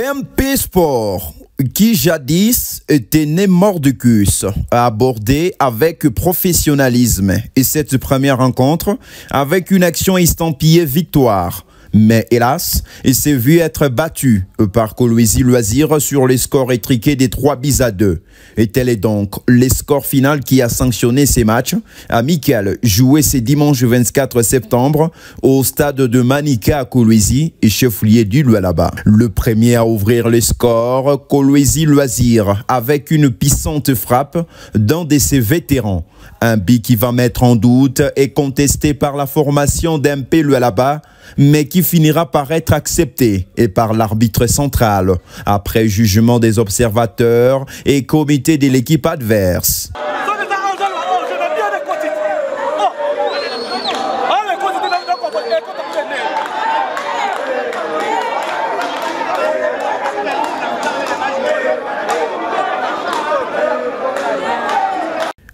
MP Sport, qui jadis était né Mordicus, a abordé avec professionnalisme et cette première rencontre avec une action estampillée victoire. Mais hélas, il s'est vu être battu par Kolwezi Loisirs sur les scores étriqués des 3-2. Et tel est donc le score final qui a sanctionné ces matchs amicaux joués ce dimanche 24 septembre au stade de Manika à Kolwezi et chef-lieu du Lualaba. Le premier à ouvrir le score, Kolwezi Loisirs, avec une puissante frappe d'un de ses vétérans. Un but qui va mettre en doute et contesté par la formation d'MP Lualaba, mais qui finira par être accepté et par l'arbitre central, après jugement des observateurs et comité de l'équipe adverse.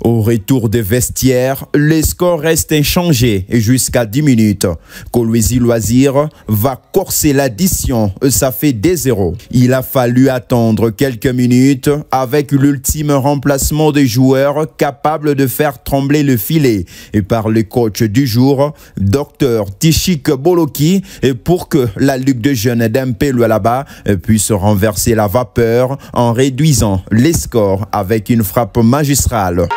Au retour des vestiaires, les scores restent inchangés jusqu'à 10 minutes. Kolwezi Loisirs va corser l'addition, ça fait 2-0. Il a fallu attendre quelques minutes avec l'ultime remplacement des joueurs capables de faire trembler le filet et par le coach du jour, Dr Tishik Boloki, pour que la Ligue de jeunes d'MP Lualaba puisse renverser la vapeur en réduisant les scores avec une frappe magistrale.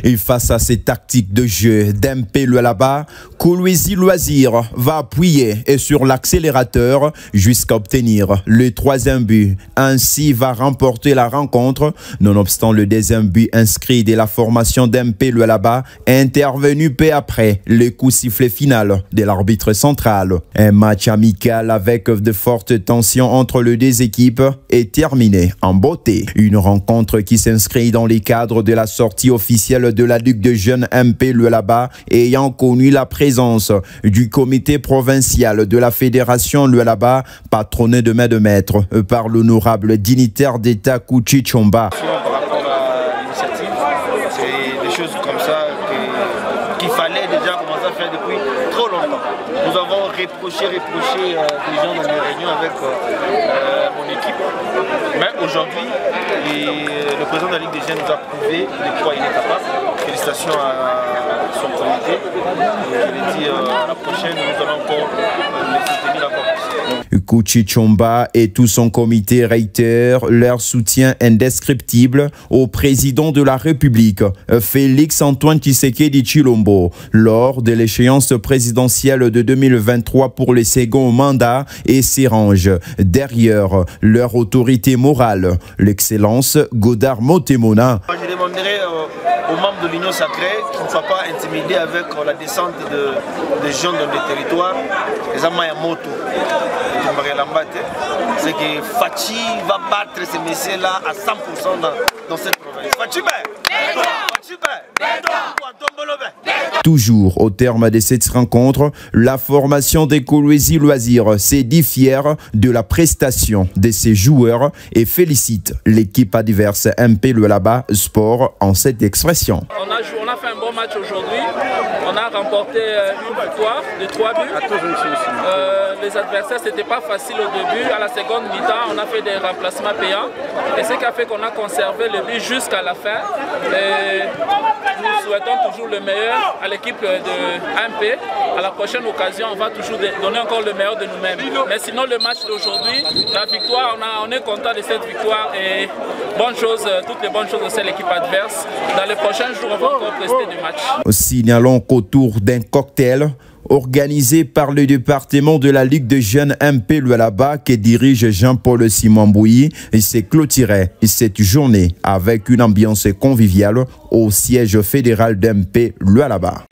Et face à ces tactiques de jeu d'MP Lualaba, Kolwezi Loisirs va appuyer sur l'accélérateur jusqu'à obtenir le 3e but. Ainsi va remporter la rencontre, nonobstant le 2e but inscrit de la formation d'MP Lualaba, intervenu peu après le coup sifflet final de l'arbitre central. Un match amical avec de fortes tensions entre les deux équipes est terminé en beauté. Une rencontre qui s'inscrit dans les cadres de la sortie officielle de la Ligue de jeunes MP Lualaba, ayant connu la présence du comité provincial de la fédération Lualaba, patronné de main de maître par l'honorable dignitaire d'État Kouchi Chomba. Par rapport à l'initiative, c'est des choses comme ça qu'il fallait déjà commencer à faire depuis trop longtemps. Nous avons reproché les gens dans les réunions avec mon équipe. Mais aujourd'hui, le président de la Ligue des jeunes nous a prouvé de quoi il est capable. Félicitations à son comité. Je l'ai dit, à la prochaine, nous allons encore les soutenir encore plus. Kouchi Chomba et tout son comité réitèrent leur soutien indescriptible au président de la République, Félix Antoine Tshisekedi Tshilombo, lors de l'échéance présidentielle de 2023 pour le second mandat et s'érangent derrière leur autorité morale, l'excellence Godard Motemona. Je demanderai aux membres de l'Union sacrée qui ne soient pas intimidés avec la descente des jeunes dans les territoires. Les Amayamoto, c'est que Fachi va battre ces messieurs-là à 100% dans cette province. Fachi, toujours au terme de cette rencontre, la formation des Kolwezi Loisirs s'est dit fière de la prestation de ses joueurs et félicite l'équipe adverse MP Lualaba Sport en cette expression. On a fait un bon match aujourd'hui. On a remporté une victoire de 3 buts. Les adversaires, c'était pas facile au début. À la seconde mi-temps, on a fait des remplacements payants. Et ce qui a fait qu'on a conservé le but jusqu'à la fin. Et nous souhaitons toujours le meilleur à l'équipe de MP. À la prochaine occasion, on va toujours donner encore le meilleur de nous-mêmes. Mais sinon, le match d'aujourd'hui, la victoire, on est content de cette victoire. Et bonne chose, toutes les bonnes choses aussi à l'équipe adverse. Dans les prochains jours, on va encore prester du match. Signalons qu'autour d'un cocktail organisé par le département de la Ligue de jeunes MP Lualaba que dirige Jean-Paul Simon Bouilly, s'est clôturé cette journée avec une ambiance conviviale au siège fédéral d'MP Lualaba.